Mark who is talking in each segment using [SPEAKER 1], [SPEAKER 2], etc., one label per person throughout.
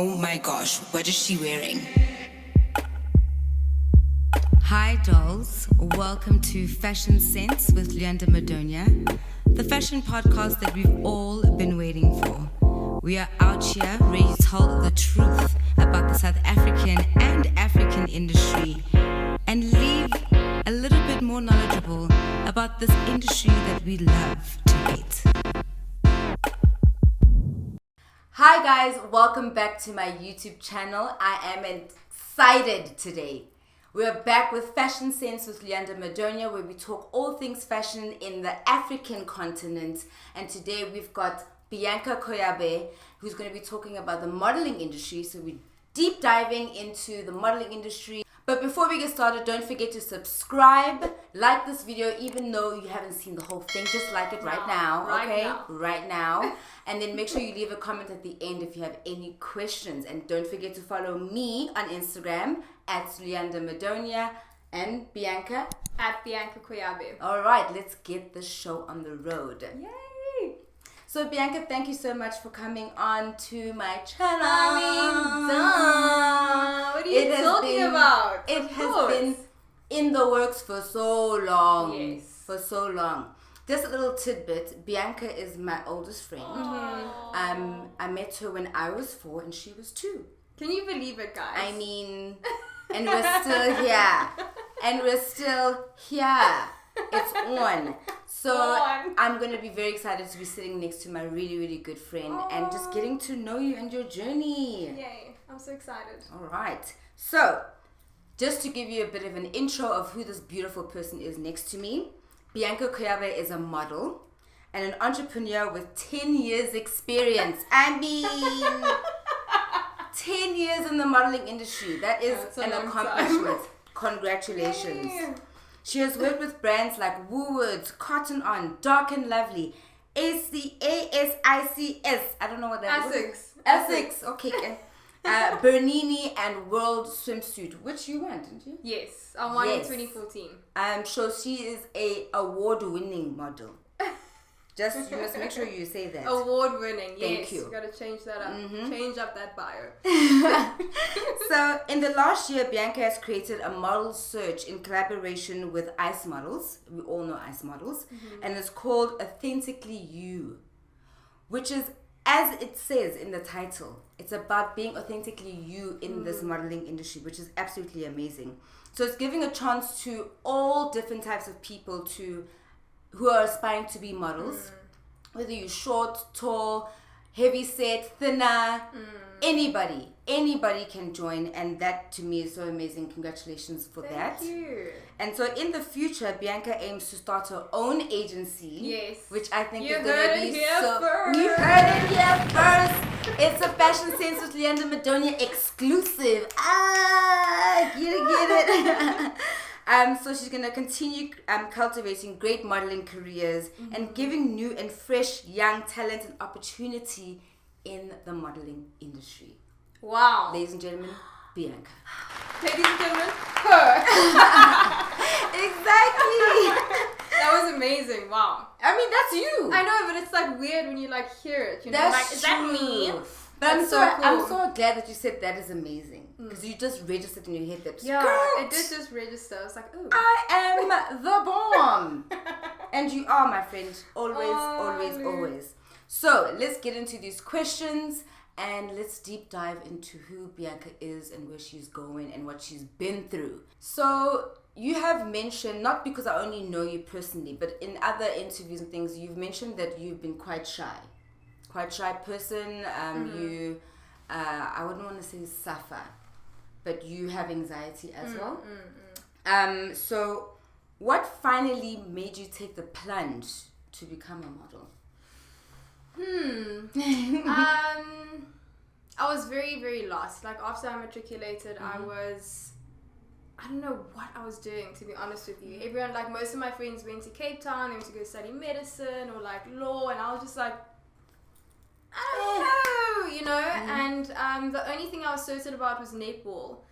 [SPEAKER 1] Oh my gosh, what is she wearing?
[SPEAKER 2] Hi dolls, welcome to Fashion Sense with Luyanda Madonia, the fashion podcast that we've all been waiting for. We are out here ready to tell the truth about the South African and African industry and leave a little bit more knowledgeable about this industry that we love to hate.
[SPEAKER 3] Hi guys, welcome back to my YouTube channel. I am excited today. We're back with Fashion Sense with Luyanda Madonia, where we talk all things fashion in the African continent. And today we've got Bianca Koyabe, who's going to be talking about the modeling industry. So we're deep diving into the modeling industry. But before we get started, don't forget to subscribe, like this video, even though you haven't seen the whole thing. Just like it right now, okay? Right now. And then make sure you leave a comment at the end if you have any questions. And don't forget to follow me on Instagram at Luyanda Madonia and Bianca
[SPEAKER 4] at Bianca Koyabe.
[SPEAKER 3] All right, let's get the show on the road.
[SPEAKER 4] Yay!
[SPEAKER 3] So Bianca, thank you so much for coming on to my channel.
[SPEAKER 4] What are you talking about?
[SPEAKER 3] It has been in the works for so long.
[SPEAKER 4] Yes.
[SPEAKER 3] For so long. Just a little tidbit, Bianca is my oldest friend. I met her when I was 4 and she was 2.
[SPEAKER 4] Can you believe it, guys?
[SPEAKER 3] I mean, and we're still here. And we're still here. It's on. So I'm going to be very excited to be sitting next to my really, really good friend and just getting to know you and your journey.
[SPEAKER 4] Yay. I'm so excited.
[SPEAKER 3] All right. So just to give you a bit of an intro of who this beautiful person is next to me, Bianca Koyabe is a model and an entrepreneur with 10 years experience. I mean, 10 years in the modeling industry. That is an accomplishment. Congratulations. Yay. She has worked with brands like Woolworths, Cotton On, Dark and Lovely, ASICS. I don't know what that is. Essex. Okay. Bernini and World Swimsuit, which you won, didn't you?
[SPEAKER 4] Yes, I won in 2014.
[SPEAKER 3] I'm sure she is a award-winning model. You must make sure you say that.
[SPEAKER 4] Award-winning, yes.
[SPEAKER 3] Thank you.
[SPEAKER 4] You gotta change that up. Change up that bio.
[SPEAKER 3] So, in the last year, Bianca has created a model search in collaboration with ICE Models. We all know ICE Models. And it's called Authentically You, which is, as it says in the title, it's about being authentically you in this modeling industry, which is absolutely amazing. So it's giving a chance to all different types of people who are aspiring to be models, whether you're short, tall, heavy set, thinner, anybody can join, and that to me is so amazing. Congratulations for that.
[SPEAKER 4] Thank you.
[SPEAKER 3] And so in the future, Bianca aims to start her own agency.
[SPEAKER 4] Yes.
[SPEAKER 3] Which I think
[SPEAKER 4] You
[SPEAKER 3] is going to be
[SPEAKER 4] first.
[SPEAKER 3] You heard it here first. It's a Fashion Sense with Luyanda Madonia exclusive. You get it. So she's going to continue cultivating great modeling careers and giving new and fresh young talent an opportunity in the modeling industry.
[SPEAKER 4] Wow.
[SPEAKER 3] Ladies and gentlemen, Bianca.
[SPEAKER 4] Ladies and gentlemen, her.
[SPEAKER 3] Exactly.
[SPEAKER 4] That was amazing. Wow.
[SPEAKER 3] I mean, that's you.
[SPEAKER 4] I know, but it's like weird when you like hear it. You know,
[SPEAKER 3] That's
[SPEAKER 4] like, is that me?
[SPEAKER 3] But I'm
[SPEAKER 4] cool.
[SPEAKER 3] so glad that you said that is amazing. Because you just registered in your head that
[SPEAKER 4] it did just register. I was like, oh.
[SPEAKER 3] I am the bomb. And you are, my friend. Always. So let's get into these questions and let's deep dive into who Bianca is and where she's going and what she's been through. So you have mentioned, not because I only know you personally, but in other interviews and things, you've mentioned that you've been quite shy person. You, I wouldn't want to say suffer, but you have anxiety as well. So what finally made you take the plunge to become a model?
[SPEAKER 4] I was very, very lost. Like after I matriculated, I don't know what I was doing, to be honest with you. Everyone, like most of my friends went to Cape Town, they went to go study medicine or like law, and I was just like, I don't know, you know. And the only thing I was certain about was netball.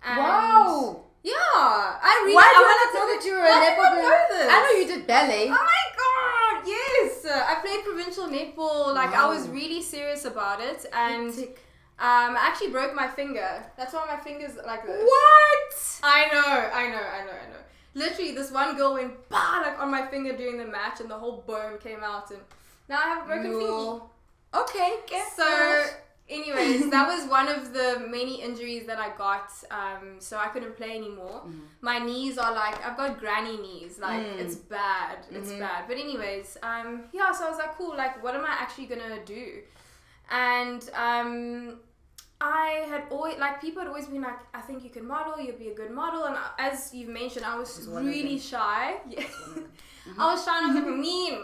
[SPEAKER 4] And
[SPEAKER 3] wow.
[SPEAKER 4] Yeah, I really.
[SPEAKER 3] Why do you want to tell that you were a netball player?
[SPEAKER 4] know this?
[SPEAKER 3] I know you did ballet.
[SPEAKER 4] Oh my god, yes! I played provincial netball. Like I was really serious about it, and I actually broke my finger. That's why my finger's like this.
[SPEAKER 3] What?
[SPEAKER 4] I know. Literally, this one girl went bah, like on my finger during the match, and the whole bone came out, and now I have a broken finger.
[SPEAKER 3] Okay,
[SPEAKER 4] so anyways, that was one of the many injuries that I got. So I couldn't play anymore. My knees are like, I've got granny knees. Like it's bad. It's bad. But anyways, yeah. So I was like, cool. Like, what am I actually gonna do? And I had always, like, people had always been like, I think you can model, you'll be a good model. And as you've mentioned, I was really shy. Yeah. I was shy and I was like, me?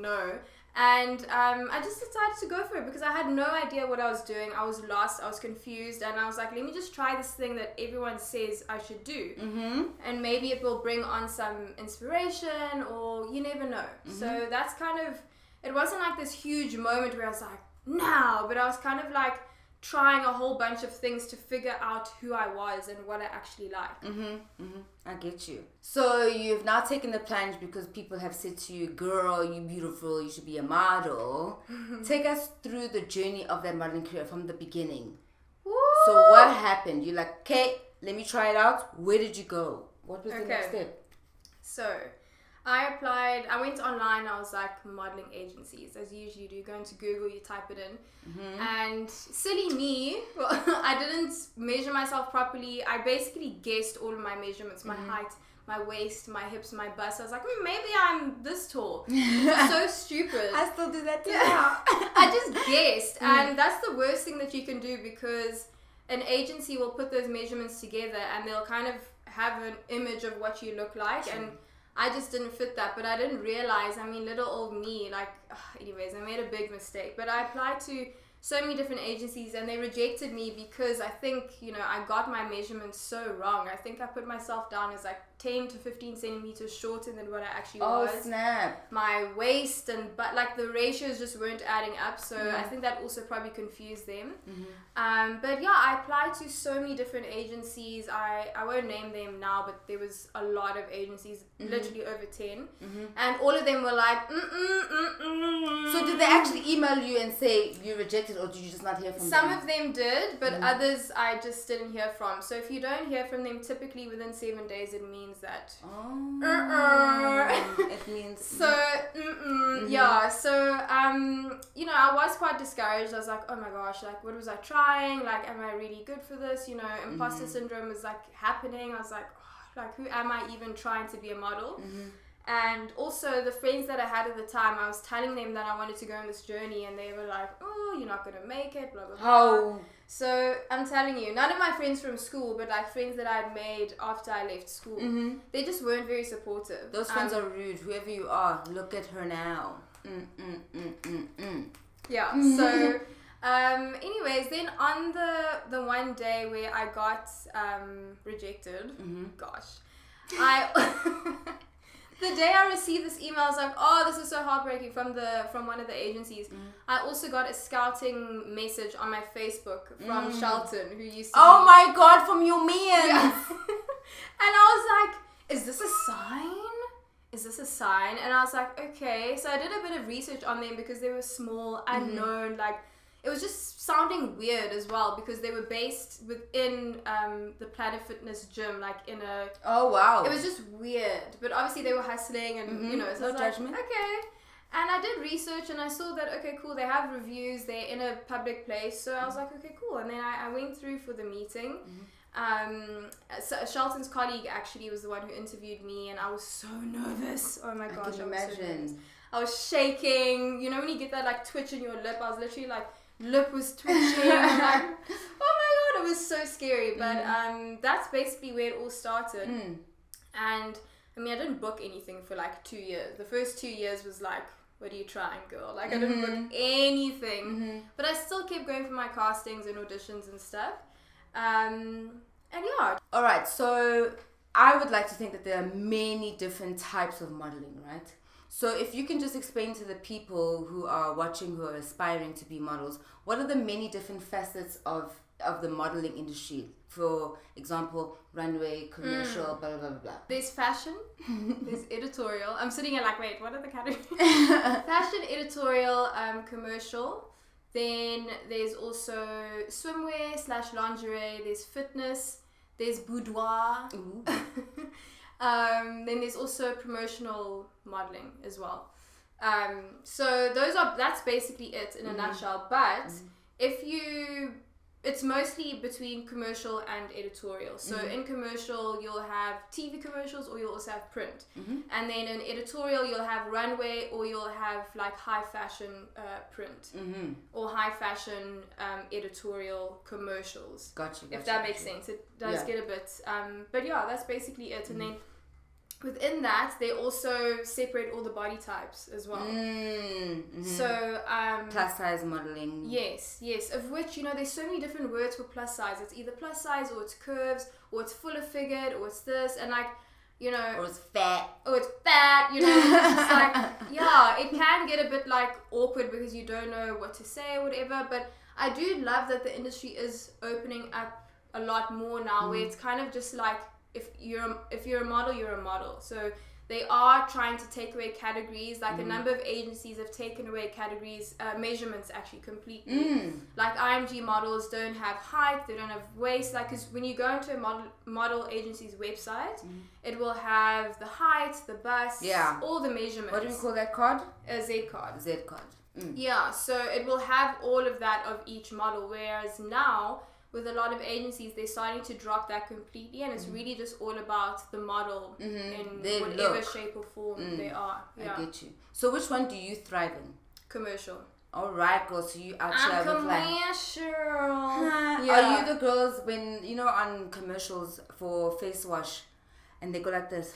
[SPEAKER 4] No. And I just decided to go for it because I had no idea what I was doing. I was lost, I was confused, and I was like, let me just try this thing that everyone says I should do. And maybe it will bring on some inspiration, or you never know. So that's kind of, it wasn't like this huge moment where I was like, now, but I was kind of like trying a whole bunch of things to figure out who I was and what I actually like.
[SPEAKER 3] I get you. So you've now taken the plunge because people have said to you, girl, you beautiful, you should be a model. Take us through the journey of that modeling career from the beginning.
[SPEAKER 4] Woo!
[SPEAKER 3] So what happened? You're like, okay, let me try it out. Where did you go? What was the next step?
[SPEAKER 4] So I applied, I went online, I was like, modeling agencies, as you usually do. Go into Google, you type it in. And silly me, well, I didn't measure myself properly. I basically guessed all of my measurements, my height, my waist, my hips, my bust. I was like, maybe I'm this tall. So stupid.
[SPEAKER 3] I still do that too.
[SPEAKER 4] I just guessed. And that's the worst thing that you can do, because an agency will put those measurements together and they'll kind of have an image of what you look like. And I just didn't fit that, but I didn't realize, I mean, little old me, like, anyways, I made a big mistake. But I applied to so many different agencies and they rejected me because I think, I got my measurements so wrong. I think I put myself down as like 10 to 15 centimeters shorter than what I actually was.
[SPEAKER 3] Oh, snap.
[SPEAKER 4] My waist but like the ratios just weren't adding up. So I think that also probably confused them. But yeah, I applied to so many different agencies. I won't name them now, but there was a lot of agencies, literally over 10. And all of them were like,
[SPEAKER 3] So did they actually email you and say you rejected, or did you just not hear from them?
[SPEAKER 4] Some of them did, but others I just didn't hear from. So if you don't hear from them typically within 7 days, it means that
[SPEAKER 3] it means
[SPEAKER 4] yeah. So I was quite discouraged. I was like, oh my gosh, like, what was I trying? Like, am I really good for this? Imposter syndrome was like happening. I was like, like, who am I even trying to be a model? And also the friends that I had at the time, I was telling them that I wanted to go on this journey, and they were like, oh, you're not gonna make it, blah blah blah.
[SPEAKER 3] How?
[SPEAKER 4] So I'm telling you, none of my friends from school, but like friends that I had made after I left school, they just weren't very supportive.
[SPEAKER 3] Those friends are rude. Whoever you are, look at her now.
[SPEAKER 4] Yeah. So anyways, then on the one day where I got rejected, gosh, the day I received this email, I was like, oh, this is so heartbreaking, from one of the agencies. I also got a scouting message on my Facebook from Shelton, who used to
[SPEAKER 3] Oh my god, from your man.
[SPEAKER 4] Yeah. And I was like, is this a sign? Is this a sign? And I was like, okay. So I did a bit of research on them because they were small, unknown, like, it was just sounding weird as well because they were based within the Planet Fitness gym, like in a...
[SPEAKER 3] Oh, wow.
[SPEAKER 4] It was just weird. But obviously they were hustling and, so I was
[SPEAKER 3] judgment.
[SPEAKER 4] like, okay. And I did research and I saw that, okay, cool, they have reviews, they're in a public place. So I was like, okay, cool. And then I went through for the meeting. So Shelton's colleague actually was the one who interviewed me, and I was so nervous. Oh my gosh,
[SPEAKER 3] I can imagine.
[SPEAKER 4] I was shaking. When you get that like twitch in your lip, I was literally like, lip was twitching. I'm like, oh my god, it was so scary. But that's basically where it all started. And I mean, I didn't book anything for like 2 years. The first 2 years was like, what are you trying, girl? Like, I didn't book anything. But I still kept going for my castings and auditions and stuff. And yeah.
[SPEAKER 3] All right, so I would like to think that there are many different types of modeling, right? So if you can just explain to the people who are watching, who are aspiring to be models, what are the many different facets of the modeling industry? For example, runway, commercial, blah, blah, blah, blah.
[SPEAKER 4] There's fashion, there's editorial. I'm sitting here like, wait, what are the categories? Fashion, editorial, commercial, Then there's also swimwear / lingerie. There's fitness. There's boudoir. Then there's also promotional modeling as well. So that's basically it in a nutshell. But it's mostly between commercial and editorial. So in commercial, you'll have TV commercials, or you'll also have print. And then in editorial, you'll have runway, or you'll have like high fashion print, or high fashion editorial commercials.
[SPEAKER 3] Gotcha.
[SPEAKER 4] If that makes sense. It does get a bit. But yeah, that's basically it. And then within that, they also separate all the body types as well. So
[SPEAKER 3] plus size modeling.
[SPEAKER 4] Yes, of which, there's so many different words for plus size. It's either plus size, or it's curves, or it's fuller figured, or it's this, and like,
[SPEAKER 3] or it's fat.
[SPEAKER 4] It's just like, yeah, it can get a bit like awkward because you don't know what to say or whatever. But I do love that the industry is opening up a lot more now, where it's kind of just like, if you're a model, you're a model. So they are trying to take away categories. Like a number of agencies have taken away categories, measurements actually completely. Like IMG models don't have height, they don't have waist. Like, because when you go into a model agency's website, it will have the height, the bust, all the measurements.
[SPEAKER 3] What do we call that card?
[SPEAKER 4] A Z card.
[SPEAKER 3] Z card.
[SPEAKER 4] Yeah, so it will have all of that of each model. Whereas now, with a lot of agencies, they're starting to drop that completely, and it's really just all about the model in
[SPEAKER 3] Their
[SPEAKER 4] whatever
[SPEAKER 3] look.
[SPEAKER 4] shape or form they are. Yeah.
[SPEAKER 3] I get you. So which one do you thrive in?
[SPEAKER 4] Commercial.
[SPEAKER 3] All right, girl. So you actually have a plan.
[SPEAKER 4] Commercial.
[SPEAKER 3] Are you the girls when on commercials for face wash, and they go like this?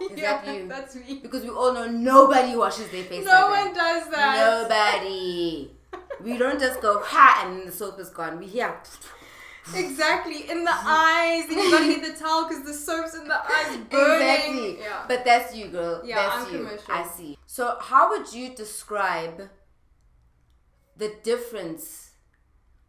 [SPEAKER 3] Is that you?
[SPEAKER 4] That's me.
[SPEAKER 3] Because we all know nobody washes their face.
[SPEAKER 4] No
[SPEAKER 3] like
[SPEAKER 4] one does that.
[SPEAKER 3] Nobody. We don't just go ha and the soap is gone. We hear
[SPEAKER 4] exactly in the eyes. Then you gotta get the towel because the soap's in the eyes burning.
[SPEAKER 3] Exactly.
[SPEAKER 4] Yeah.
[SPEAKER 3] But that's you, girl.
[SPEAKER 4] Yeah,
[SPEAKER 3] that's
[SPEAKER 4] I'm
[SPEAKER 3] you.
[SPEAKER 4] commercial.
[SPEAKER 3] I see. So how would you describe the difference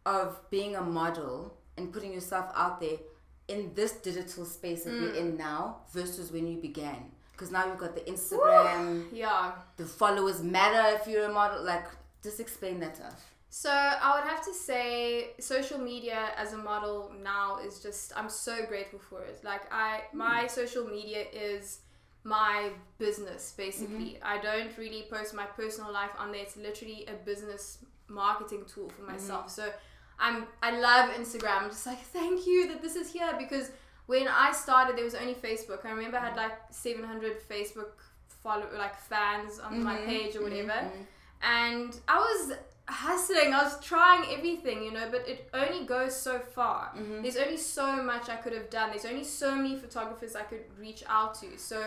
[SPEAKER 3] of being a model and putting yourself out there in this digital space that we're in now versus when you began? Because now you've got the Instagram.
[SPEAKER 4] Yeah.
[SPEAKER 3] The followers matter if you're a model. Like, just explain that to us.
[SPEAKER 4] So I would have to say social media as a model now is just, I'm so grateful for it. Like my social media is my business basically. I don't really post my personal life on there. It's literally a business marketing tool for myself. So I love Instagram. I'm just like, thank you that this is here, because when I started, there was only Facebook. I remember I had like 700 Facebook fans on my page or whatever. And I was hustling, I was trying everything, but it only goes so far. There's only so much I could have done. There's only so many photographers I could reach out to. So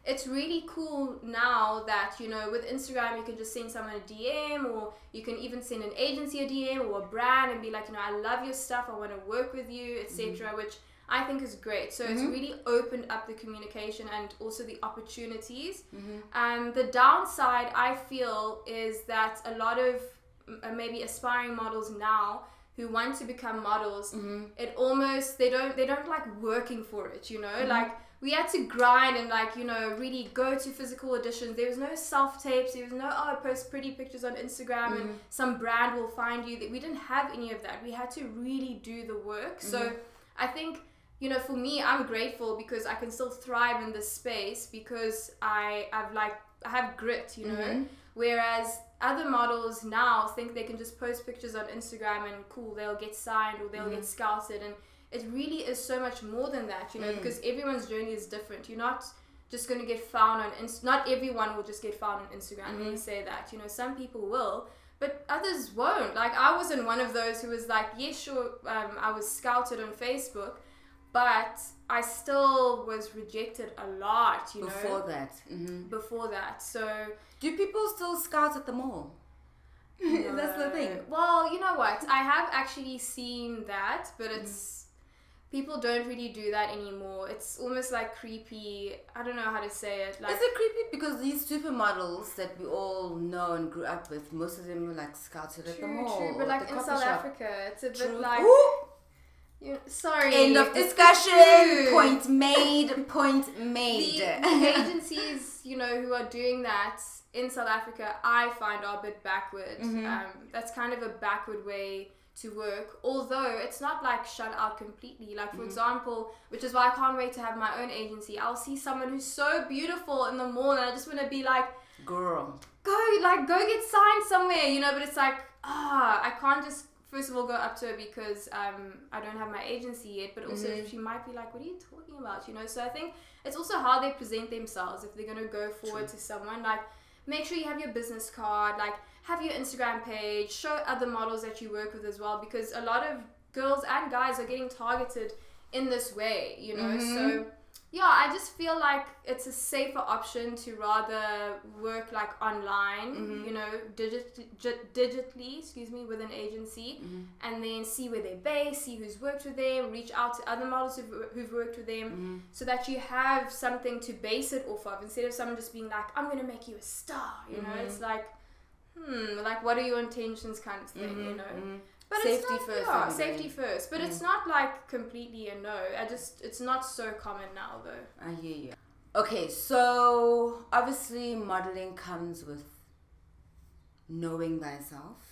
[SPEAKER 4] it's really cool now that, with Instagram, you can just send someone a DM, or you can even send an agency a DM or a brand and be like, I love your stuff, I want to work with you, etc., which I think is great. So it's really opened up the communication and also the opportunities. The downside, I feel, is that a lot of maybe aspiring models now who want to become models, it almost, they don't like working for it, like we had to grind and really go to physical auditions. There was no self-tapes, there was no, post pretty pictures on Instagram and some brand will find you. We didn't have any of that. We had to really do the work. So I think, for me, I'm grateful because I can still thrive in this space because I have grit, whereas other models now think they can just post pictures on Instagram and cool, they'll get signed or they'll get scouted, and it really is so much more than that, because everyone's journey is different. You're not just going to get found on not everyone will just get found on Instagram. When you say that, some people will, but others won't. Like, I wasn't one of those who was like, yes, sure, I was scouted on Facebook, but I still was rejected a lot,
[SPEAKER 3] Before that.
[SPEAKER 4] Before that. So
[SPEAKER 3] do people still scout at the mall? No. That's the thing.
[SPEAKER 4] Well, you know what? I have actually seen that, but it's people don't really do that anymore. It's almost like creepy. I don't know how to say it. Like,
[SPEAKER 3] is it creepy? Because these supermodels that we all know and grew up with, most of them were like scouted at the mall.
[SPEAKER 4] True, but like in South Africa, it's a bit like... Sorry.
[SPEAKER 3] End of discussion. Point made. Point made.
[SPEAKER 4] The agencies, who are doing that in South Africa, I find are a bit backward. That's kind of a backward way to work, although it's not like shut out completely. Like, for example, which is why I can't wait to have my own agency. I'll see someone who's so beautiful in the mall and I just want to be like,
[SPEAKER 3] girl,
[SPEAKER 4] go get signed somewhere, but it's like, I can't just first of all go up to her because I don't have my agency yet, but also she might be like, what are you talking about, so I think it's also how they present themselves. If they're going to go forward to someone, like, make sure you have your business card, like, have your Instagram page, show other models that you work with as well, because a lot of girls and guys are getting targeted in this way, so yeah, I just feel like it's a safer option to rather work like online, digitally, with an agency, and then see where they're based, see who's worked with them, reach out to other models who've worked with them, so that you have something to base it off of, instead of someone just being like, I'm going to make you a star, it's like, like, what are your intentions kind of thing, But
[SPEAKER 3] safety
[SPEAKER 4] it's not,
[SPEAKER 3] first.
[SPEAKER 4] Yeah, safety first. But it's not like completely a no. It's not so common now though.
[SPEAKER 3] I hear you. Okay, so obviously modeling comes with knowing thyself,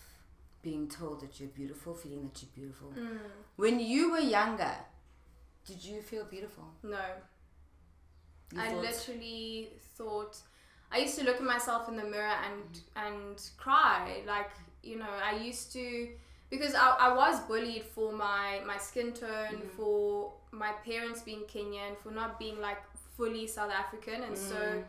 [SPEAKER 3] being told that you're beautiful, feeling that you're beautiful. When you were younger, did you feel beautiful?
[SPEAKER 4] No. I literally thought, I used to look at myself in the mirror and cry. Like, I used to, because I was bullied for my skin tone, for my parents being Kenyan, for not being like fully South African, and so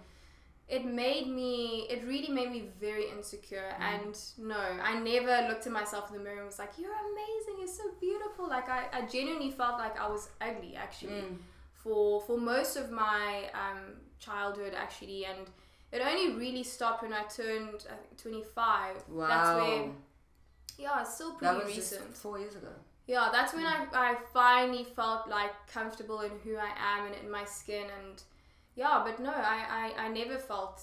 [SPEAKER 4] it really made me very insecure. And no, I never looked at myself in the mirror and was like, you're amazing, you're so beautiful. Like, I genuinely felt like I was ugly actually for most of my childhood actually, and it only really stopped when I turned 25.
[SPEAKER 3] Wow.
[SPEAKER 4] That's when, it's still pretty
[SPEAKER 3] that was
[SPEAKER 4] recent.
[SPEAKER 3] Just 4 years ago.
[SPEAKER 4] Yeah, that's when I finally felt like comfortable in who I am and in my skin, and but no, I never felt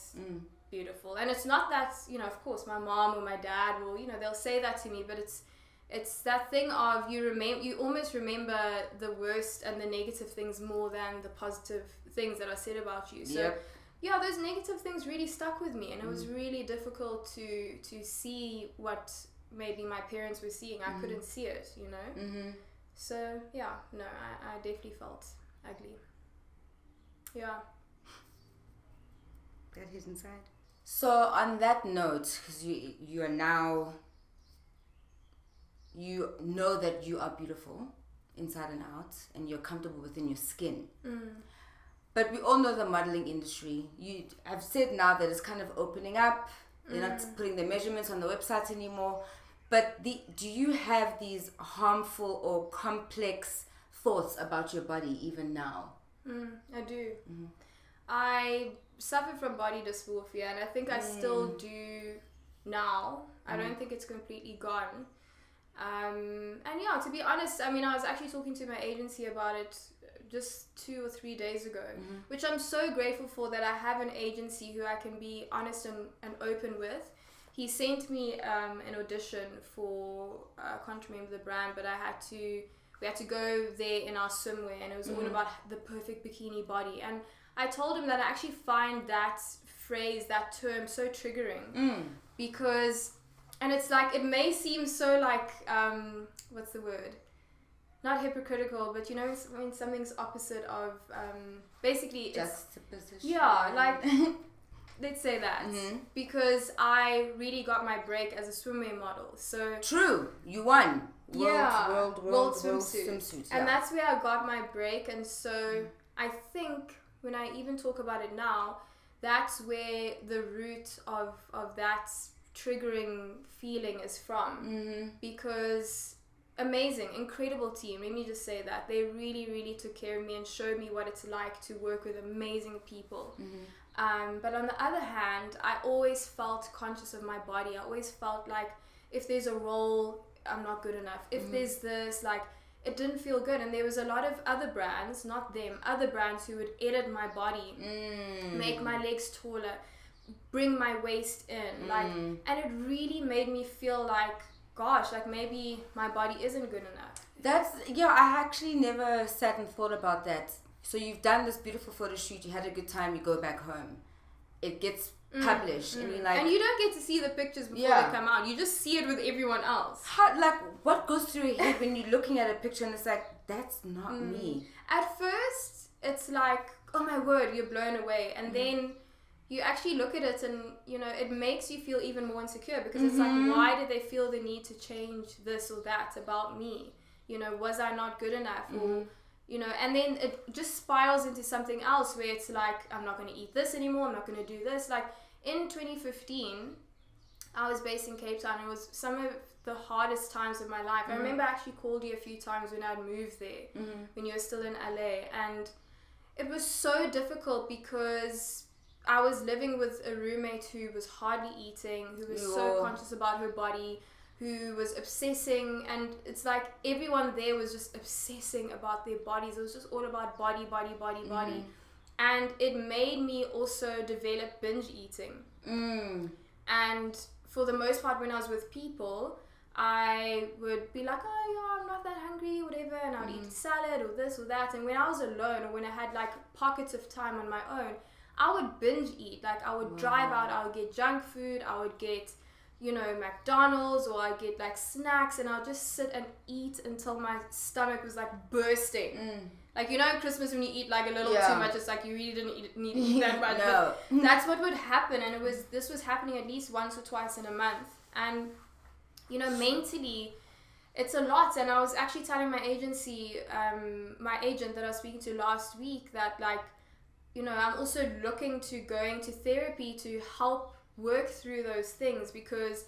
[SPEAKER 4] beautiful. And it's not that, of course my mom or my dad will, they'll say that to me, but it's that thing of you almost remember the worst and the negative things more than the positive things that are said about you. So those negative things really stuck with me, and it was really difficult to see what maybe my parents were seeing. I couldn't see it, So no, I definitely felt ugly.
[SPEAKER 3] That hit inside. So on that note, because you are now, you know that you are beautiful inside and out, and you're comfortable within your skin. But we all know the modeling industry. You have said now that it's kind of opening up. They're not putting the measurements on the websites anymore. But do you have these harmful or complex thoughts about your body even now?
[SPEAKER 4] I do. I suffer from body dysmorphia, and I think I still do now. I don't think it's completely gone. And to be honest, I mean, I was actually talking to my agency about it just 2 or 3 days ago, which I'm so grateful for, that I have an agency who I can be honest and open with. He sent me an audition for, I can't remember the brand, but we had to go there in our swimwear, and it was all about the perfect bikini body. And I told him that I actually find that phrase, that term, so triggering, because, and it's like, it may seem so like, what's the word? Not hypocritical, but when something's opposite of, basically
[SPEAKER 3] juxtaposition.
[SPEAKER 4] Yeah, like, let's say that, because I really got my break as a swimwear model. So
[SPEAKER 3] true, you won. World
[SPEAKER 4] swimsuit. And that's where I got my break. And so I think when I even talk about it now, that's where the root of that triggering feeling is from. Because amazing, incredible team, let me just say that. They really, really took care of me and showed me what it's like to work with amazing people. But on the other hand, I always felt conscious of my body. I always felt like if there's a role, I'm not good enough. If there's this, like, it didn't feel good. And there was a lot of other brands, not them, other brands who would edit my body, make my legs taller, bring my waist in, like, and it really made me feel like, gosh, like maybe my body isn't good enough.
[SPEAKER 3] I actually never sat and thought about that. So you've done this beautiful photo shoot, you had a good time, you go back home. It gets published and you're like...
[SPEAKER 4] And you don't get to see the pictures before they come out. You just see it with everyone else.
[SPEAKER 3] What goes through your head when you're looking at a picture and it's like, that's not me?
[SPEAKER 4] At first, it's like, oh my word, you're blown away. And then you actually look at it and, it makes you feel even more insecure because it's like, why did they feel the need to change this or that about me? Was I not good enough? Or, and then it just spirals into something else where it's like, I'm not going to eat this anymore. I'm not going to do this. Like in 2015, I was based in Cape Town. It was some of the hardest times of my life. I remember I actually called you a few times when I'd moved there, when you were still in LA. And it was so difficult because I was living with a roommate who was hardly eating, who was so conscious about her body, who was obsessing, and it's like everyone there was just obsessing about their bodies. It was just all about body. And it made me also develop binge eating. And for the most part, when I was with people, I would be like, oh yeah, I'm not that hungry, whatever, and I would eat salad or this or that. And when I was alone or when I had like pockets of time on my own, I would binge eat. Like I would drive out, I would get junk food, I would get McDonald's, or I get like snacks, and I'll just sit and eat until my stomach was like bursting. Like Christmas when you eat like a little too much, it's like you really didn't need to eat that much.
[SPEAKER 3] No.
[SPEAKER 4] But that's what would happen, and this was happening at least once or twice in a month. And mentally it's a lot. And I was actually telling my agency, my agent that I was speaking to last week, that like I'm also looking to going to therapy to help work through those things, because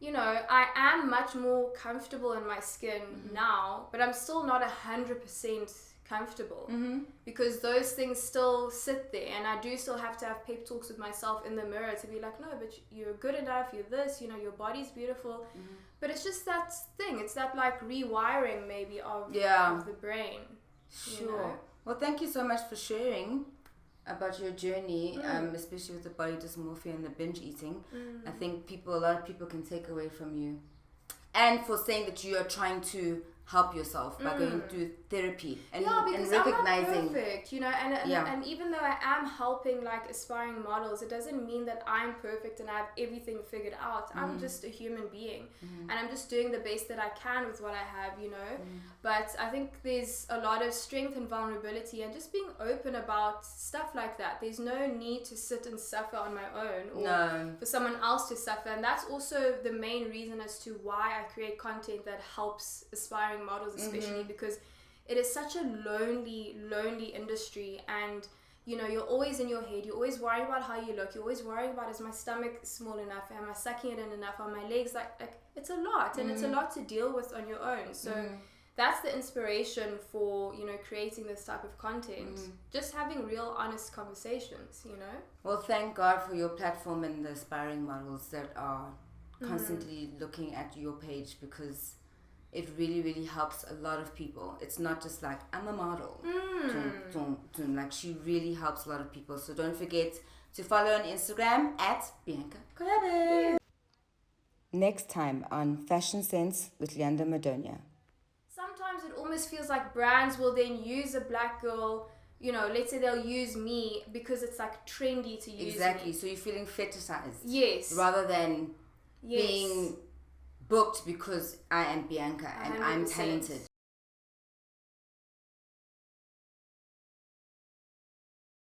[SPEAKER 4] I am much more comfortable in my skin now, but I'm still not 100% comfortable, because those things still sit there, and I do still have to have pep talks with myself in the mirror to be like, no, but you're good enough, you're this, your body's beautiful. But it's just that thing, it's that like rewiring maybe of the brain.
[SPEAKER 3] Sure. Well, thank you so much for sharing about your journey, especially with the body dysmorphia and the binge eating. I think a lot of people can take away from you, and for saying that you are trying to help yourself by going through therapy and
[SPEAKER 4] because
[SPEAKER 3] recognizing.
[SPEAKER 4] I'm not perfect, and even though I am helping like aspiring models, it doesn't mean that I'm perfect and I have everything figured out. I'm just a human being, and I'm just doing the best that I can with what I have, But I think there's a lot of strength and vulnerability, and just being open about stuff like that. There's no need to sit and suffer on my own, or for someone else to suffer. And that's also the main reason as to why I create content that helps aspiring models, especially because it is such a lonely industry, and you're always in your head, you're always worrying about how you look, you're always worrying about, is my stomach small enough, am I sucking it in enough, are my legs like it's a lot, and it's a lot to deal with on your own. So that's the inspiration for creating this type of content, just having real honest conversations.
[SPEAKER 3] Well, thank God for your platform and the aspiring models that are constantly looking at your page, because it really, really helps a lot of people. It's not just like, I'm a model. Like, she really helps a lot of people. So don't forget to follow on Instagram at Bianca Koyabe. Next time on Fashion Sense with Luyanda Madonia.
[SPEAKER 4] Sometimes it almost feels like brands will then use a black girl, let's say they'll use me because it's like trendy to use me.
[SPEAKER 3] So you're feeling fetishized.
[SPEAKER 4] Yes.
[SPEAKER 3] Rather than being booked because I am Bianca and
[SPEAKER 4] 100%.
[SPEAKER 3] I'm talented.